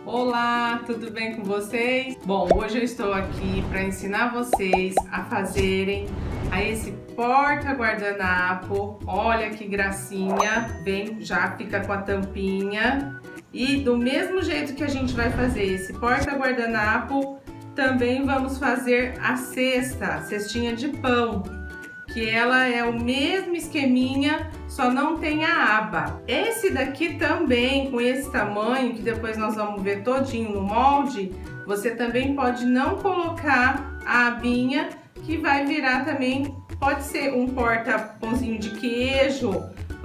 Olá, tudo bem com vocês? Bom, hoje eu estou aqui para ensinar vocês a fazerem esse porta-guardanapo. Olha que gracinha, vem, já fica com a tampinha. E do mesmo jeito que a gente vai fazer esse porta-guardanapo, também vamos fazer a cestinha de pão, que ela é o mesmo esqueminha, só não tem a aba. Esse daqui também, com esse tamanho, que depois nós vamos ver todinho no molde, você também pode não colocar a abinha, que vai virar também, pode ser um porta-pãozinho de queijo,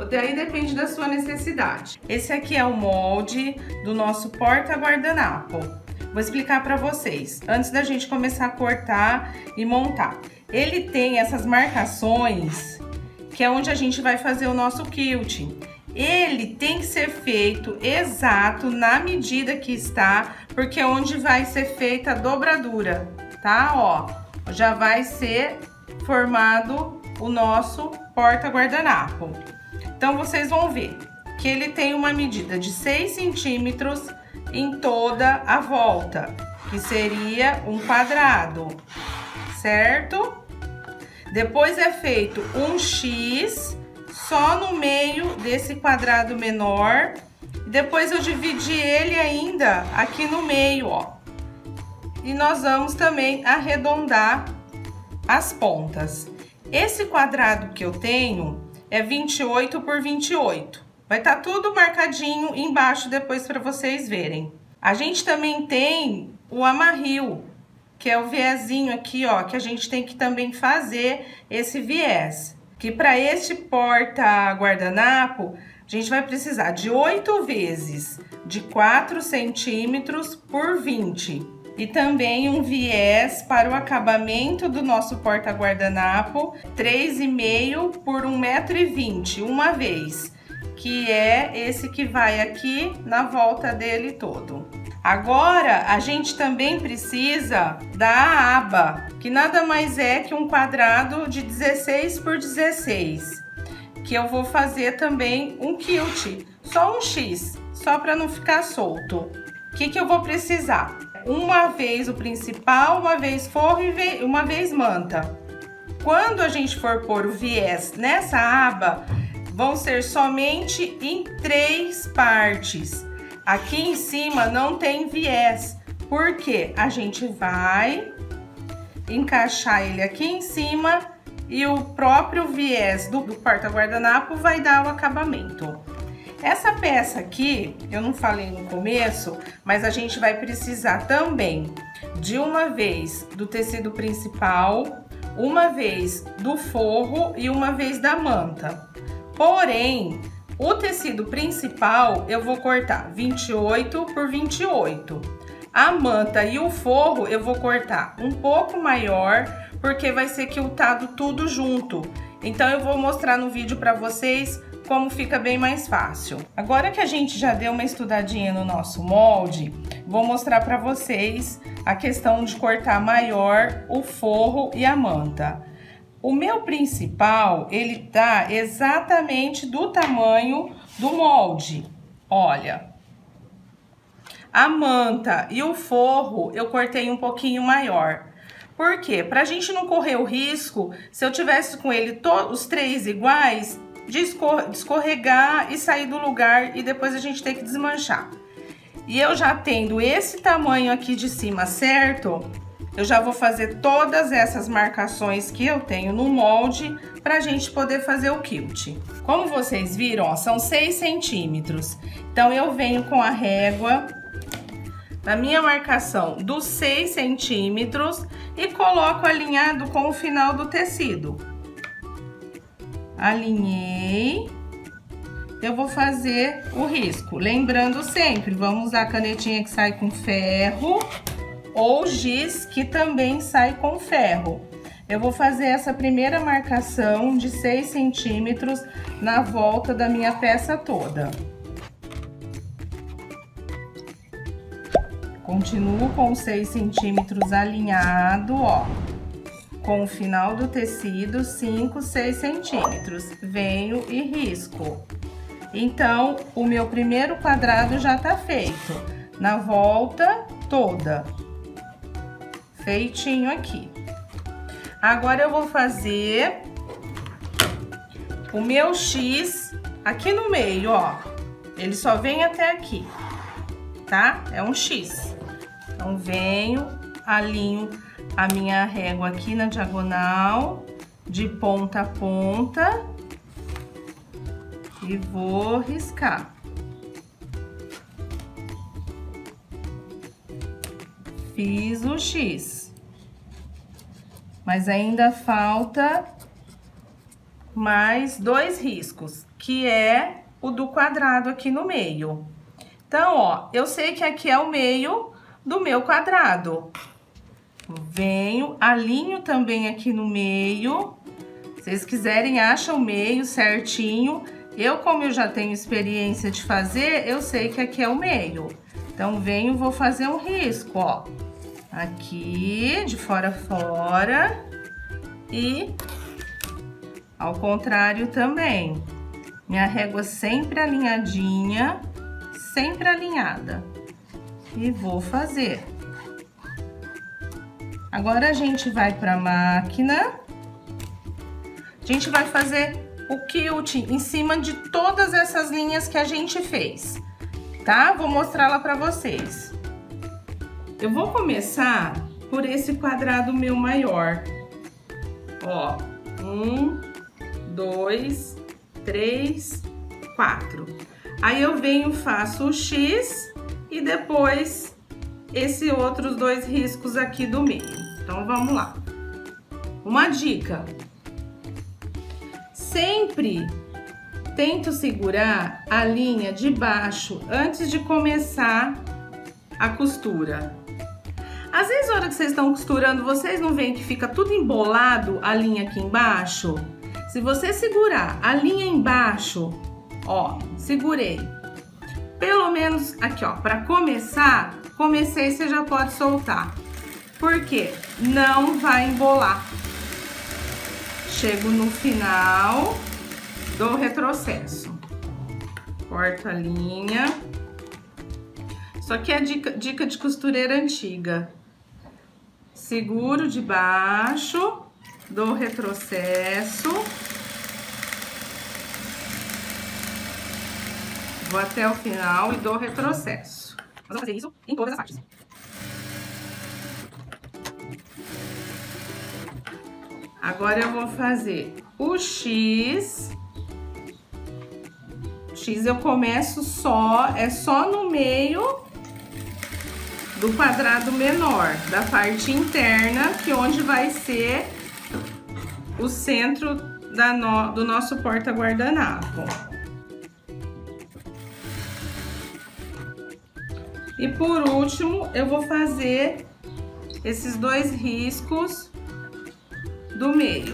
daí depende da sua necessidade. Esse aqui é o molde do nosso porta-guardanapo. Vou explicar para vocês, antes da gente começar a cortar e montar. Ele tem essas marcações, que é onde a gente vai fazer o nosso quilt. Ele tem que ser feito exato na medida que está, porque é onde vai ser feita a dobradura, tá? Ó, já vai ser formado o nosso porta-guardanapo. Então, vocês vão ver que ele tem uma medida de 6 centímetros em toda a volta, que seria um quadrado, certo? Depois é feito um X só no meio desse quadrado menor. Depois eu dividi ele ainda aqui no meio, ó. E nós vamos também arredondar as pontas. Esse quadrado que eu tenho é 28 por 28. Vai estar tudo marcadinho embaixo depois para vocês verem. A gente também tem o amarril, que é o viezinho aqui, ó, que a gente tem que também fazer esse viés. Que para este porta-guardanapo, a gente vai precisar de 8 vezes de 4 centímetros por 20. E também um viés para o acabamento do nosso porta-guardanapo, 3,5 por 1,20 m, uma vez. Que é esse que vai aqui na volta dele todo. Agora, a gente também precisa da aba, que nada mais é que um quadrado de 16 por 16, que eu vou fazer também um quilt, só um X, só para não ficar solto. O que eu vou precisar? Uma vez o principal, uma vez forro e uma vez manta. Quando a gente for pôr o viés nessa aba, vão ser somente em 3 partes. Aqui em cima não tem viés, porque a gente vai encaixar ele aqui em cima e o próprio viés do porta-guardanapo vai dar o acabamento. Essa peça aqui, eu não falei no começo, mas a gente vai precisar também de uma vez do tecido principal, uma vez do forro e uma vez da manta. Porém, o tecido principal eu vou cortar 28 por 28. A manta e o forro eu vou cortar um pouco maior, porque vai ser quiltado tudo junto. Então eu vou mostrar no vídeo para vocês como fica bem mais fácil. Agora que a gente já deu uma estudadinha no nosso molde, vou mostrar para vocês a questão de cortar maior o forro e a manta. O meu principal, ele tá exatamente do tamanho do molde. Olha, a manta e o forro eu cortei um pouquinho maior. Por quê? Pra gente não correr o risco, se eu tivesse com ele os 3 iguais, de escorregar e sair do lugar e depois a gente ter que desmanchar. E eu já tendo esse tamanho aqui de cima certo, eu já vou fazer todas essas marcações que eu tenho no molde pra gente poder fazer o quilt. Como vocês viram, ó, são 6 centímetros. Então, eu venho com a régua na minha marcação dos 6 centímetros e coloco alinhado com o final do tecido. Alinhei. Eu vou fazer o risco. Lembrando sempre, vamos usar a canetinha que sai com ferro ou giz, que também sai com ferro. Eu vou fazer essa primeira marcação de 6 centímetros na volta da minha peça toda. Continuo com 6 centímetros alinhado, ó, com o final do tecido, 5, 6 centímetros. Venho e risco. Então, o meu primeiro quadrado já tá feito. na volta toda. Feitinho aqui. Agora eu vou fazer o meu X aqui no meio, ó. Ele só vem até aqui, tá? É um X. Então, venho, alinho a minha régua aqui na diagonal, de ponta a ponta, e vou riscar. Fiz o X, mas ainda falta mais 2 riscos, que é o do quadrado aqui no meio. Então, ó, eu sei que aqui é o meio do meu quadrado. Venho, alinho também aqui no meio. Se vocês quiserem, acham o meio certinho. Como eu já tenho experiência de fazer, eu sei que aqui é o meio. Então, venho, vou fazer um risco, ó. Aqui, de fora a fora. E ao contrário também. Minha régua sempre alinhadinha, sempre alinhada. E vou fazer. Agora a gente vai para a máquina. A gente vai fazer o quilt em cima de todas essas linhas que a gente fez, tá? Vou mostrar lá para vocês. Eu vou começar por esse quadrado meu maior. Ó, 1, 2, 3, 4. Aí eu venho, faço o X e depois esses outros 2 riscos aqui do meio. Então, vamos lá. Uma dica. Sempre tento segurar a linha de baixo antes de começar a costura. Às vezes, na hora que vocês estão costurando, vocês não veem que fica tudo embolado a linha aqui embaixo? Se você segurar a linha embaixo, ó, segurei. Pelo menos aqui, ó, para começar, comecei, você já pode soltar. Porque não vai embolar. Chego no final, dou retrocesso. Corto a linha. Isso aqui é dica de costureira antiga. Seguro de baixo, dou retrocesso. Vou até o final e dou retrocesso. Nós vamos fazer isso em todas as partes. Agora eu vou fazer o X. X eu começo só no meio do quadrado menor, da parte interna, que onde vai ser o centro do nosso porta-guardanapo. E por último, eu vou fazer esses 2 riscos do meio.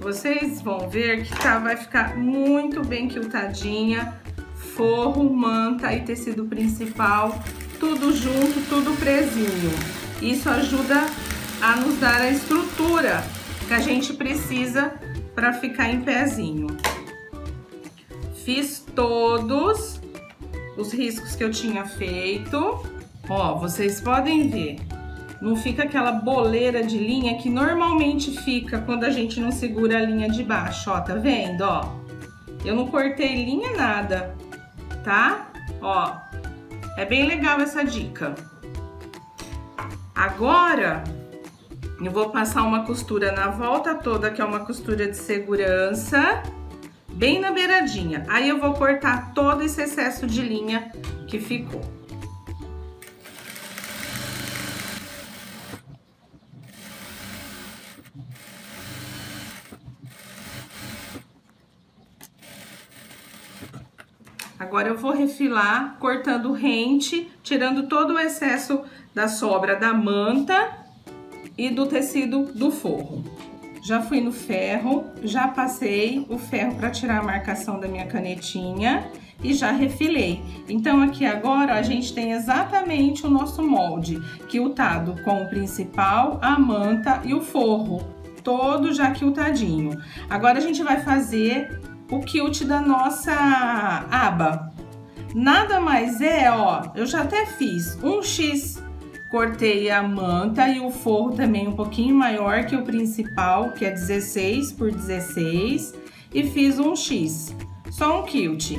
Vocês vão ver que vai ficar muito bem quiltadinha, forro, manta e tecido principal, tudo junto, tudo presinho. Isso ajuda a nos dar a estrutura que a gente precisa para ficar em pezinho. Fiz todos os riscos que eu tinha feito. Ó, vocês podem ver. Não fica aquela boleira de linha que normalmente fica quando a gente não segura a linha de baixo, ó, tá vendo, ó? Eu não cortei linha nada, tá? Ó, é bem legal essa dica. Agora, eu vou passar uma costura na volta toda, que é uma costura de segurança, bem na beiradinha. Aí eu vou cortar todo esse excesso de linha que ficou. Agora eu vou refilar, cortando rente, tirando todo o excesso da sobra da manta e do tecido do forro. Já fui no ferro, já passei o ferro para tirar a marcação da minha canetinha e já refilei. Então aqui agora ó, a gente tem exatamente o nosso molde quiltado com o principal, a manta e o forro, todo já quiltadinho. Agora a gente vai fazer o quilt da nossa aba. nada mais é, ó, eu já até fiz um X, cortei a manta e o forro também um pouquinho maior que o principal, que é 16 por 16, e fiz um X, só um quilt,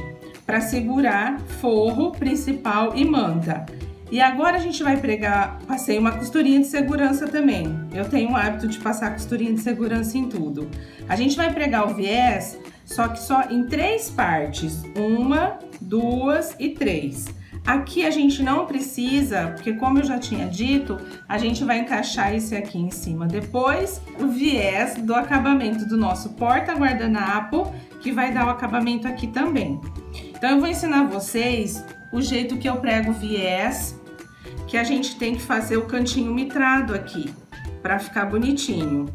para segurar forro principal e manta. E agora a gente vai pregar, passei uma costurinha de segurança também. Eu tenho o hábito de passar costurinha de segurança em tudo. A gente vai pregar o viés, só que só em 3 partes. 1, 2 e 3. Aqui a gente não precisa, porque como eu já tinha dito, a gente vai encaixar esse aqui em cima depois, o viés do acabamento do nosso porta-guardanapo, que vai dar o acabamento aqui também. Então eu vou ensinar vocês o jeito que eu prego o viés, que a gente tem que fazer o cantinho mitrado aqui, para ficar bonitinho.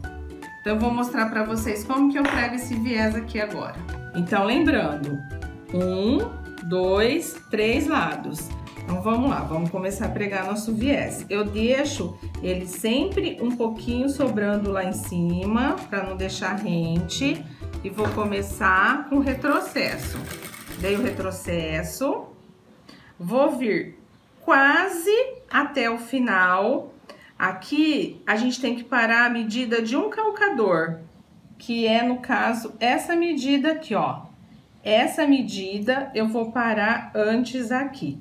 Então eu vou mostrar para vocês como que eu prego esse viés aqui agora. Então lembrando, 1, 2, 3 lados. Então vamos lá, vamos começar a pregar nosso viés. Eu deixo ele sempre um pouquinho sobrando lá em cima, para não deixar rente, e vou começar com retrocesso. Dei o retrocesso, vou vir quase até o final. Aqui a gente tem que parar a medida de um calcador, que é, no caso, essa medida aqui, ó. Essa medida eu vou parar antes aqui.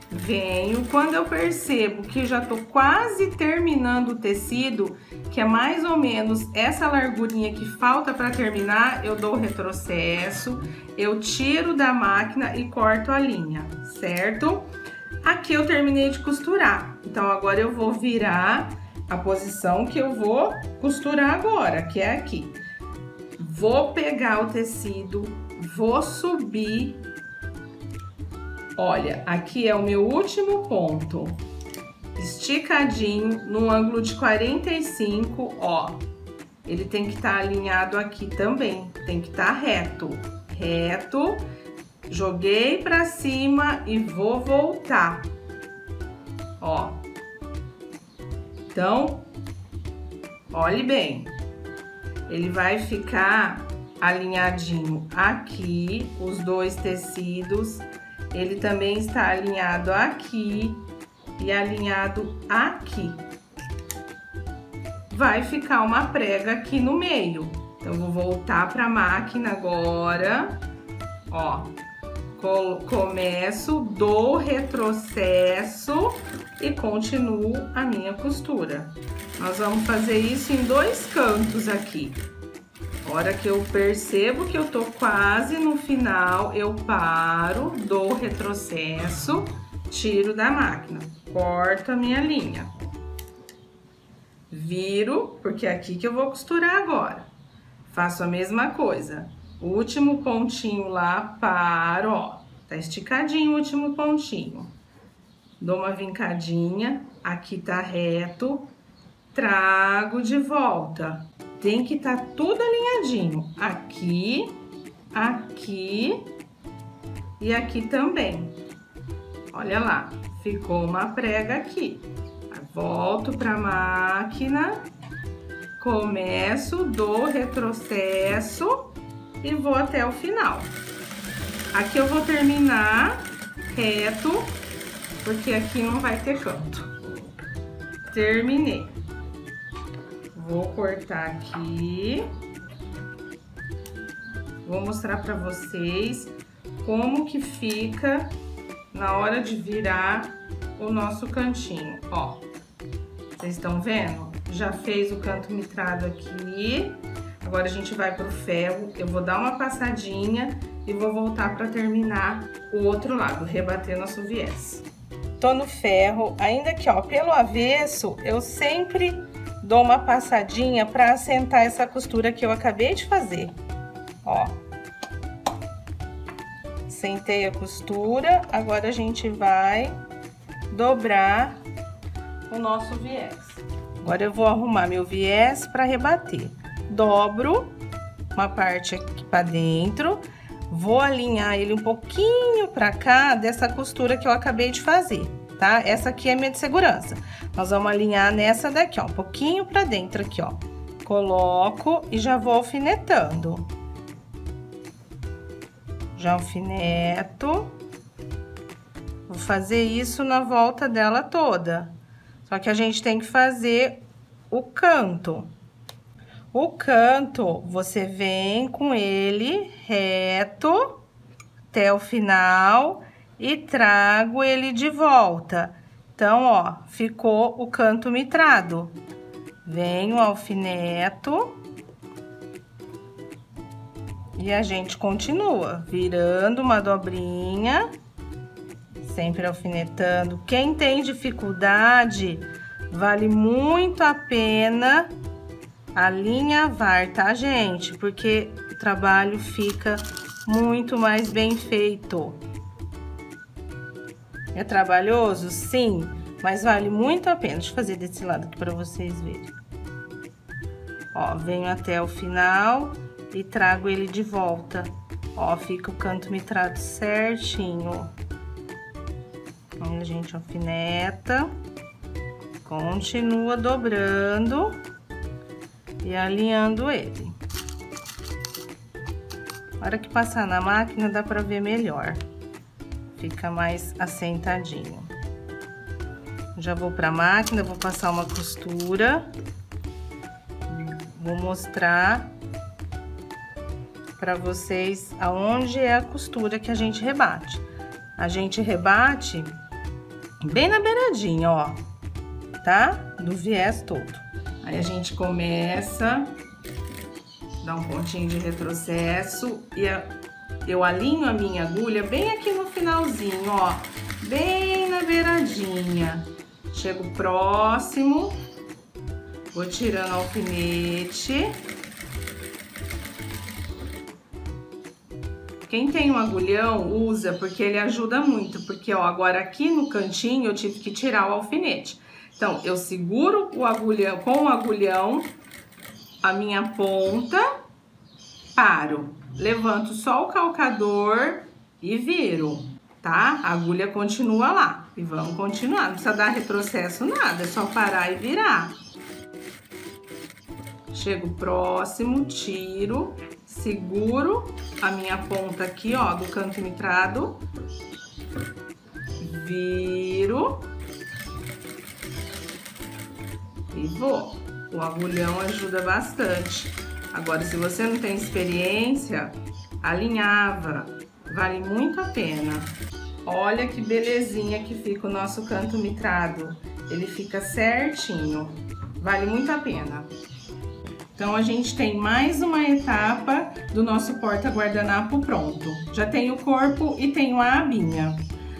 Venho, quando eu percebo que já tô quase terminando o tecido, que é mais ou menos essa largurinha que falta para terminar, eu dou o retrocesso, eu tiro da máquina e corto a linha, certo? Aqui eu terminei de costurar, então agora eu vou virar a posição que eu vou costurar agora, que é aqui. Vou pegar o tecido, vou subir. Olha, aqui é o meu último ponto, esticadinho no ângulo de 45, ó. Ele tem que estar alinhado aqui também, tem que estar reto, reto. Joguei pra cima e vou voltar, ó. Então, olhe bem, ele vai ficar alinhadinho aqui, os dois tecidos. Ele também está alinhado aqui e alinhado aqui. Vai ficar uma prega aqui no meio. Então, vou voltar para a máquina agora. Ó, começo, dou retrocesso e continuo a minha costura. Nós vamos fazer isso em 2 cantos aqui. A hora que eu percebo que eu tô quase no final, eu paro, dou retrocesso, tiro da máquina, corto a minha linha. Viro, porque é aqui que eu vou costurar agora. Faço a mesma coisa. O último pontinho lá, paro, ó. Tá esticadinho o último pontinho. Dou uma vincadinha, aqui tá reto, trago de volta. Tem que estar tudo alinhadinho, aqui, aqui e aqui também. Olha lá, ficou uma prega aqui. Volto para a máquina, começo, dou retrocesso e vou até o final. Aqui eu vou terminar reto, porque aqui não vai ter canto. Terminei. Vou cortar aqui, vou mostrar para vocês como que fica na hora de virar o nosso cantinho, ó. Vocês estão vendo? Já fez o canto mitrado aqui, agora a gente vai pro ferro, eu vou dar uma passadinha e vou voltar para terminar o outro lado, rebater nosso viés. Tô no ferro, ainda que, ó, pelo avesso, eu sempre dou uma passadinha para assentar essa costura que eu acabei de fazer, ó. Sentei a costura, agora a gente vai dobrar o nosso viés. Agora eu vou arrumar meu viés para rebater. Dobro uma parte aqui para dentro, vou alinhar ele um pouquinho para cá dessa costura que eu acabei de fazer, tá? Essa aqui é minha de segurança. Nós vamos alinhar nessa daqui, ó, um pouquinho para dentro aqui, ó. coloco e já vou alfinetando. Já alfineto. Vou fazer isso na volta dela toda. Só que a gente tem que fazer o canto. O canto, você vem com ele reto até o final e trago ele de volta. Então, ó, ficou o canto mitrado. Venho, alfineto. E a gente continua virando uma dobrinha, sempre alfinetando. Quem tem dificuldade, vale muito a pena alinhavar, tá, gente? Porque o trabalho fica muito mais bem feito. É trabalhoso? Sim, mas vale muito a pena. Deixa eu fazer desse lado aqui para vocês verem. Ó, venho até o final e trago ele de volta. Ó, fica o canto mitrado certinho. Então, a gente alfineta, continua dobrando e alinhando ele. Na hora que passar na máquina, dá pra ver melhor. Fica mais assentadinho. Já vou pra máquina, vou passar uma costura. Vou mostrar pra vocês aonde é a costura que a gente rebate. A gente rebate bem na beiradinha, ó, tá? Do viés todo. Aí a gente começa, dá um pontinho de retrocesso e eu alinho a minha agulha bem aqui no finalzinho, ó, bem na beiradinha. Chego próximo, vou tirando o alfinete. Quem tem um agulhão, usa, porque ele ajuda muito. Porque, ó, agora aqui no cantinho eu tive que tirar o alfinete. Então, eu seguro o agulhão, com o agulhão, a minha ponta, paro. Levanto só o calcador e viro, tá? A agulha continua lá. E vamos continuar. Não precisa dar retrocesso, nada. É só parar e virar. Chego próximo, tiro, seguro a minha ponta aqui, ó, do canto mitrado. Viro. E vou. O agulhão ajuda bastante. Agora, se você não tem experiência, alinhava. Vale muito a pena. Olha que belezinha que fica o nosso canto mitrado. Ele fica certinho. Vale muito a pena. Então, a gente tem mais uma etapa do nosso porta-guardanapo pronto. Já tem o corpo e tem a abinha.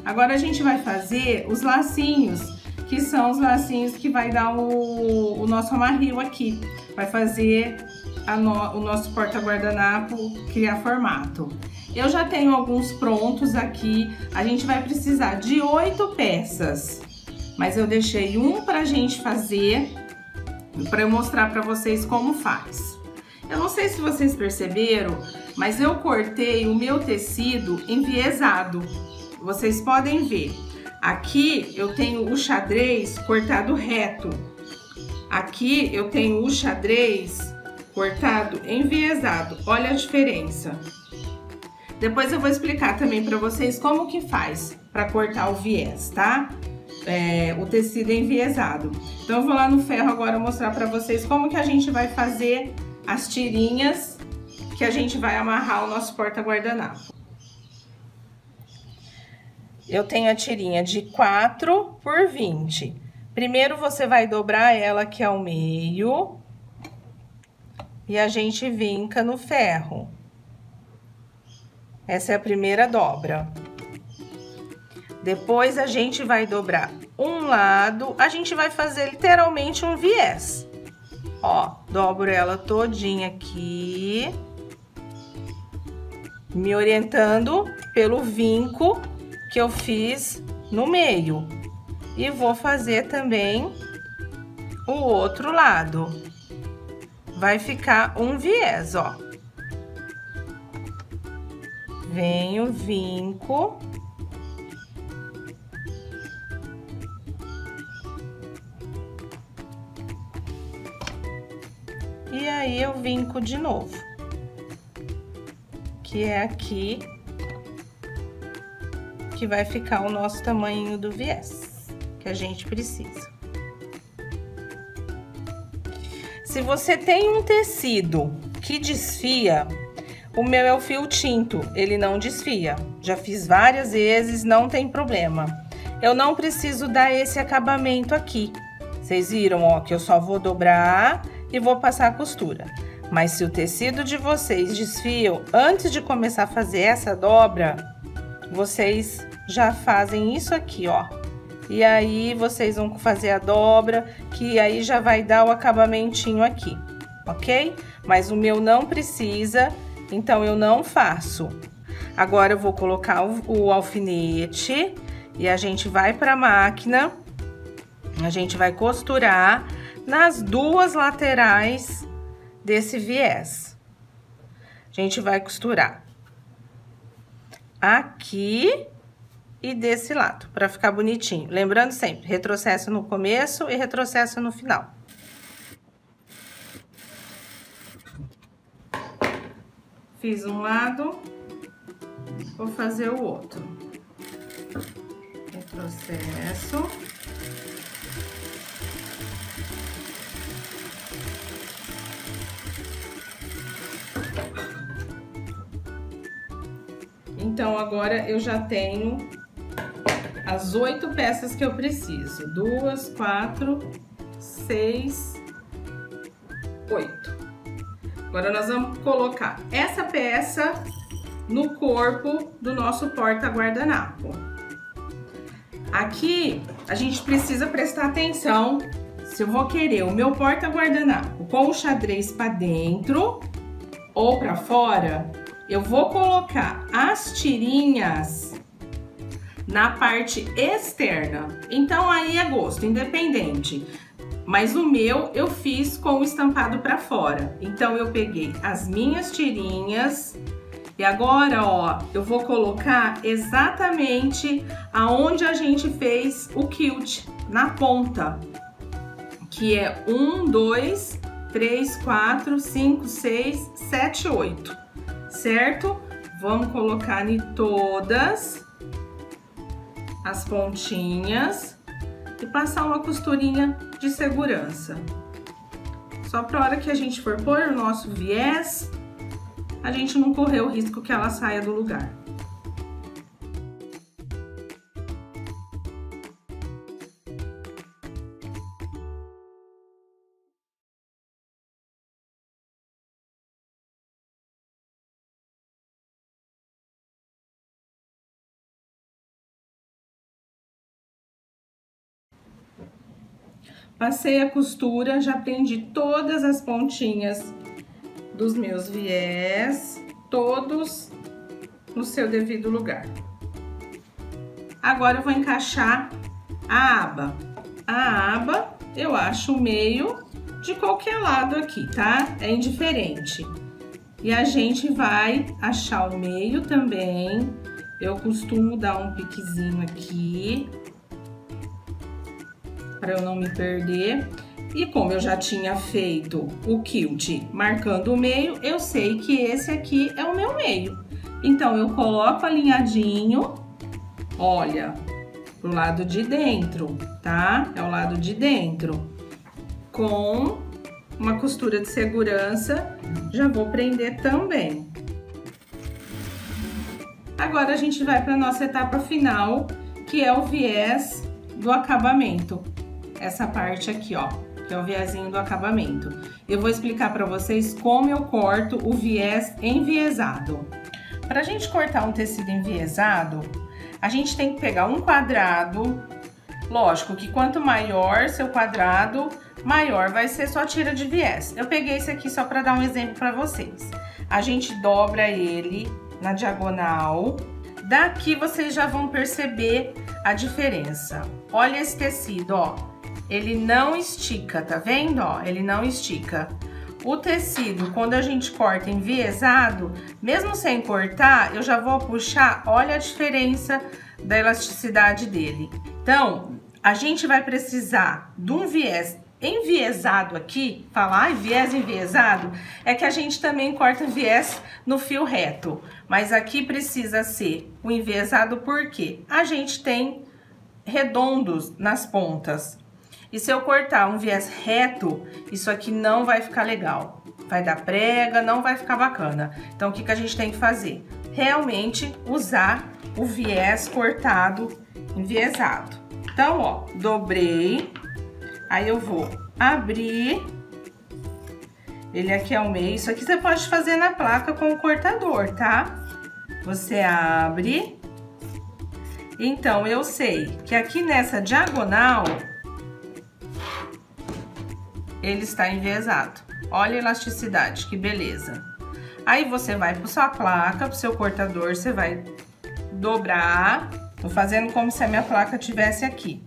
Agora, a gente vai fazer os lacinhos, que são os lacinhos que vai dar o nosso amarrio aqui. Vai fazer o nosso porta-guardanapo criar formato. Eu já tenho alguns prontos aqui. A gente vai precisar de 8 peças. Mas eu deixei um pra gente fazer, para eu mostrar para vocês como faz. Eu não sei se vocês perceberam, mas eu cortei o meu tecido enviesado. Vocês podem ver. Aqui eu tenho o xadrez cortado reto. Aqui eu tenho o xadrez cortado enviesado. Olha a diferença. Depois eu vou explicar também para vocês como que faz para cortar o viés, tá? O tecido enviesado. Então eu vou lá no ferro agora mostrar para vocês como que a gente vai fazer as tirinhas que a gente vai amarrar o nosso porta-guardanapo. Eu tenho a tirinha de 4 por 20. Primeiro você vai dobrar ela aqui ao meio e a gente vinca no ferro. Essa é a primeira dobra. Depois a gente vai dobrar um lado, a gente vai fazer literalmente um viés. Ó, dobro ela todinha aqui, me orientando pelo vinco que eu fiz no meio. E vou fazer também o outro lado. Vai ficar um viés, ó. Venho, vinco. E E aí eu vinco de novo, que é aqui que vai ficar o nosso tamanho do viés que a gente precisa. Se você tem um tecido que desfia, o meu é o fio tinto, ele não desfia. Já fiz várias vezes, não tem problema. Eu não preciso dar esse acabamento aqui. Vocês viram, ó, que eu só vou dobrar e vou passar a costura. Mas se o tecido de vocês desfia, antes de começar a fazer essa dobra, vocês já fazem isso aqui, ó. E aí, vocês vão fazer a dobra, que aí já vai dar o acabamentinho aqui, ok? Mas o meu não precisa, então eu não faço. Agora, eu vou colocar o alfinete e a gente vai pra máquina, a gente vai costurar nas duas laterais desse viés. A gente vai costurar aqui e desse lado, para ficar bonitinho. Lembrando sempre, retrocesso no começo e retrocesso no final. Fiz um lado, vou fazer o outro. Retrocesso. Então, agora eu já tenho as 8 peças que eu preciso. 2, 4, 6, 8. Agora, nós vamos colocar essa peça no corpo do nosso porta-guardanapo. Aqui, a gente precisa prestar atenção se eu vou querer o meu porta-guardanapo com o xadrez para dentro ou para fora. Eu vou colocar as tirinhas na parte externa. Então, aí é gosto, independente. Mas o meu eu fiz com o estampado para fora. Então, eu peguei as minhas tirinhas e agora, ó, eu vou colocar exatamente aonde a gente fez o quilt, na ponta. Que é 1, 2, 3, 4, 5, 6, 7, 8. Certo? Vamos colocar em todas as pontinhas e passar uma costurinha de segurança. Só para a hora que a gente for pôr o nosso viés, a gente não correr o risco que ela saia do lugar. Passei a costura, já prendi todas as pontinhas dos meus viés, todos no seu devido lugar. Agora eu vou encaixar a aba. A aba eu acho o meio de qualquer lado aqui, tá? É indiferente. E a gente vai achar o meio também. Eu costumo dar um piquezinho aqui, para eu não me perder. E como eu já tinha feito o quilt marcando o meio, eu sei que esse aqui é o meu meio. Então, eu coloco alinhadinho, olha, pro lado de dentro, tá? É o lado de dentro. Com uma costura de segurança, já vou prender também. Agora, a gente vai para nossa etapa final, que é o viés do acabamento. Essa parte aqui, ó, que é o viezinho do acabamento. Eu vou explicar para vocês como eu corto o viés enviesado. Para a gente cortar um tecido enviesado, a gente tem que pegar um quadrado. Lógico que quanto maior seu quadrado, maior vai ser sua tira de viés. Eu peguei esse aqui só para dar um exemplo para vocês. A gente dobra ele na diagonal. Daqui vocês já vão perceber a diferença. Olha esse tecido, ó. Ele não estica, tá vendo, ó? Ele não estica. O tecido, quando a gente corta enviesado, mesmo sem cortar, eu já vou puxar, olha a diferença da elasticidade dele. Então, a gente vai precisar de um viés enviesado aqui, falar viés enviesado, é que a gente também corta viés no fio reto. Mas aqui precisa ser o enviesado porque a gente tem redondos nas pontas. E se eu cortar um viés reto, isso aqui não vai ficar legal. Vai dar prega, não vai ficar bacana. Então, o que a gente tem que fazer? Realmente usar o viés cortado enviesado. Então, ó, dobrei. Aí eu vou abrir. Ele aqui ao meio. Isso aqui você pode fazer na placa com o cortador, tá? Você abre. Então, eu sei que aqui nessa diagonal ele está enviesado. Olha a elasticidade, que beleza. Aí você vai para sua placa, para o seu cortador, você vai dobrar. Tô fazendo como se a minha placa tivesse aqui.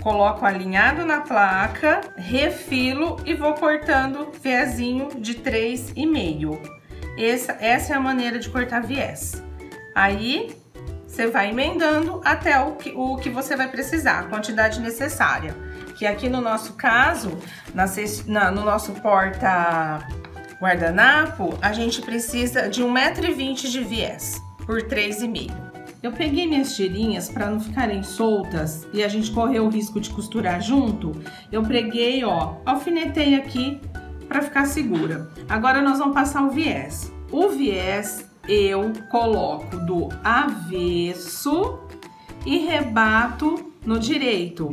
Coloco alinhado na placa, refilo e vou cortando viezinho de 3,5. Essa é a maneira de cortar viés. Aí você vai emendando até o que você vai precisar, a quantidade necessária. Que aqui no nosso caso, no nosso porta guardanapo, a gente precisa de 1,20 m de viés por 3,5. Eu peguei minhas tirinhas para não ficarem soltas e a gente correr o risco de costurar junto. Eu preguei, ó, alfinetei aqui para ficar segura. Agora nós vamos passar o viés. O viés eu coloco do avesso e rebato no direito.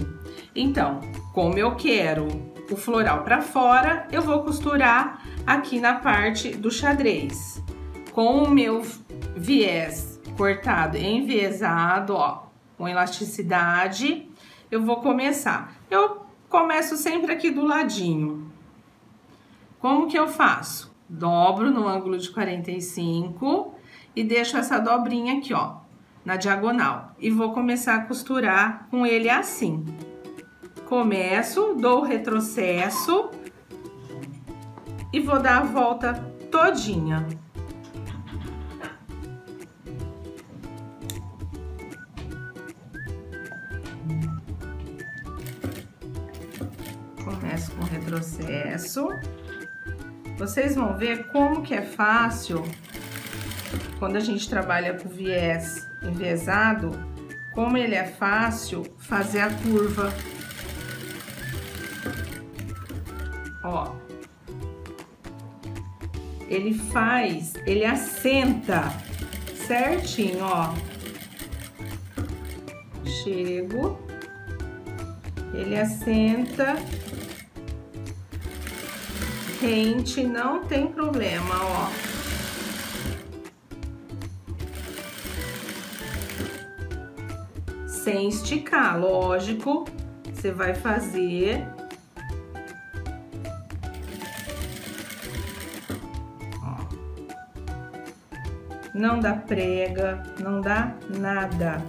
Então, como eu quero o floral para fora, eu vou costurar aqui na parte do xadrez. Com o meu viés cortado enviesado, ó, com elasticidade, eu vou começar. Eu começo sempre aqui do ladinho. Como que eu faço? Dobro no ângulo de 45 e deixo essa dobrinha aqui, ó, na diagonal. E vou começar a costurar com ele assim. Começo, dou o retrocesso e vou dar a volta todinha. Começo com retrocesso. Vocês vão ver como que é fácil, quando a gente trabalha com viés enviesado, como ele é fácil fazer a curva. Ó, ele assenta certinho, ó. Chego, ele assenta rente, não tem problema, ó. Sem esticar, lógico, você vai fazer. Não dá prega, não dá nada.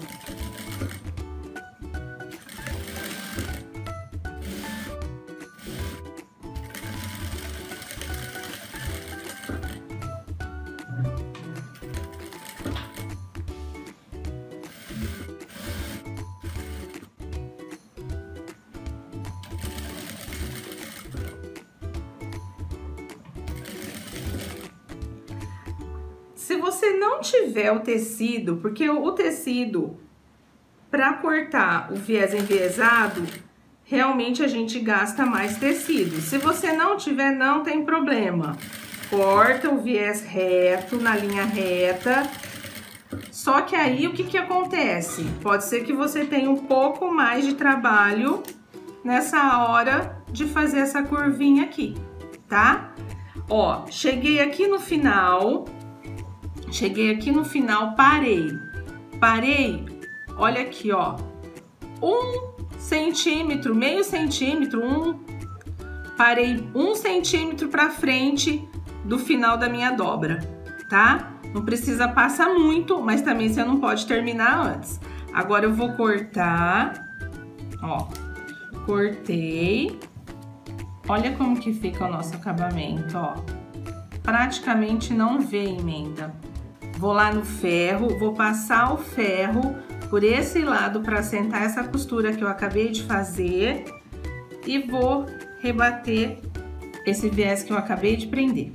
Se você não tiver o tecido, porque o tecido, para cortar o viés enviesado, realmente a gente gasta mais tecido. Se você não tiver, não tem problema. Corta o viés reto, na linha reta. Só que aí, o que acontece? Pode ser que você tenha um pouco mais de trabalho nessa hora de fazer essa curvinha aqui, tá? Ó, cheguei aqui no final... parei, olha aqui, ó, 1 centímetro, meio centímetro, parei 1 centímetro pra frente do final da minha dobra, tá? Não precisa passar muito, mas também você não pode terminar antes. Agora eu vou cortar, ó, cortei, olha como que fica o nosso acabamento, ó, praticamente não vê emenda. Vou lá no ferro, vou passar o ferro por esse lado para assentar essa costura que eu acabei de fazer e vou rebater esse viés que eu acabei de prender.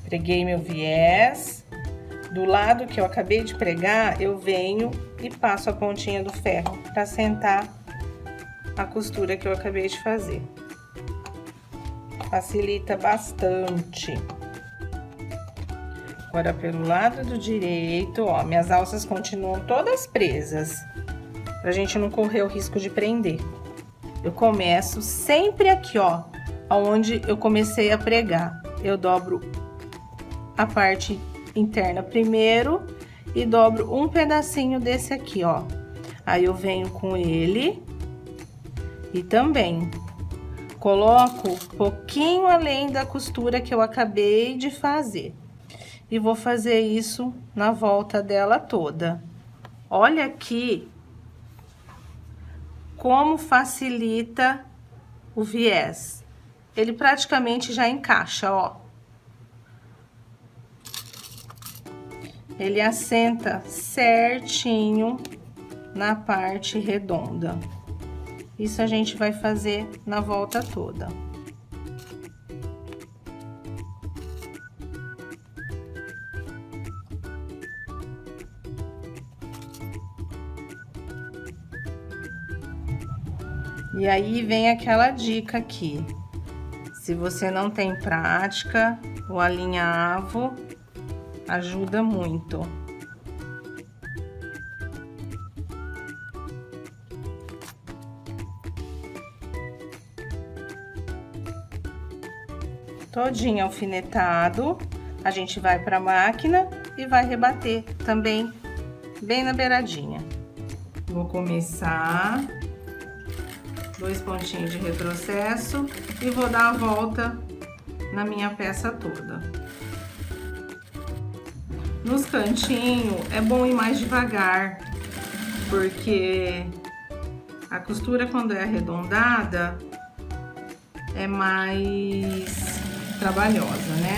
Preguei meu viés. Do lado que eu acabei de pregar, eu venho e passo a pontinha do ferro para sentar a costura que eu acabei de fazer. Facilita bastante. Agora, pelo lado do direito, ó, minhas alças continuam todas presas, pra gente não correr o risco de prender. Eu começo sempre aqui, ó, onde eu comecei a pregar. Eu dobro a parte interna primeiro e dobro um pedacinho desse aqui, ó. Aí eu venho com ele e também coloco um pouquinho além da costura que eu acabei de fazer. E vou fazer isso na volta dela toda. Olha aqui como facilita o viés. Ele praticamente já encaixa, ó. Ele assenta certinho na parte redonda. Isso a gente vai fazer na volta toda. E aí vem aquela dica aqui. Se você não tem prática, o alinhavo ajuda muito. Todinho alfinetado, a gente vai para a máquina e vai rebater também bem na beiradinha. Vou começar 2 pontinhos de retrocesso e vou dar a volta na minha peça toda. Nos cantinhos é bom ir mais devagar, porque a costura quando é arredondada é mais trabalhosa, né?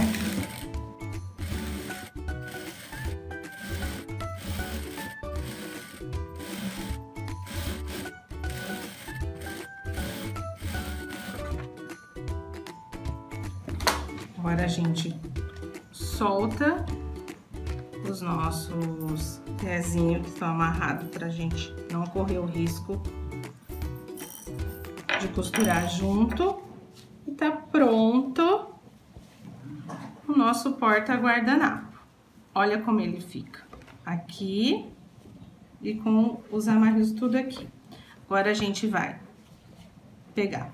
Agora a gente solta os nossos pezinhos que estão amarrados pra gente não correr o risco de costurar junto. E tá pronto o nosso porta-guardanapo. Olha como ele fica aqui e com os amarros tudo aqui. Agora a gente vai pegar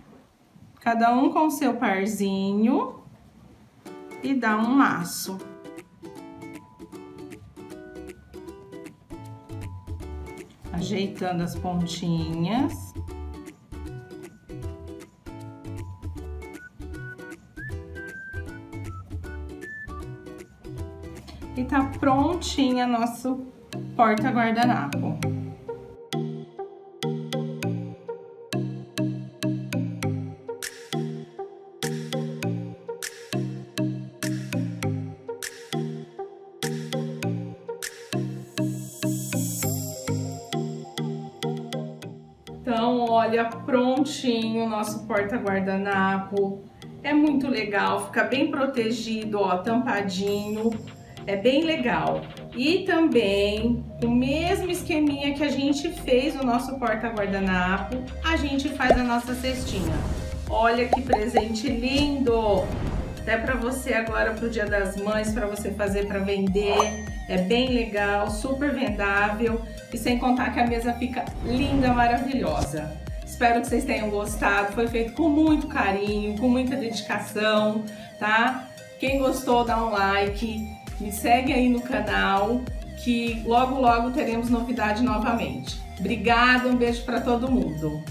cada um com o seu parzinho e dar um laço. Ajeitando as pontinhas. E tá prontinha nosso porta-guardanapo. Então, olha, prontinho o nosso porta-guardanapo. É muito legal, fica bem protegido, ó, tampadinho. É bem legal. E também, o mesmo esqueminha que a gente fez o nosso porta-guardanapo, a gente faz a nossa cestinha. Olha que presente lindo! Até para você agora pro Dia das Mães, para você fazer para vender. É bem legal, super vendável. E sem contar que a mesa fica linda, maravilhosa. Espero que vocês tenham gostado. Foi feito com muito carinho, com muita dedicação, tá? Quem gostou, dá um like. Me segue aí no canal, que logo teremos novidade novamente. Obrigada, um beijo para todo mundo.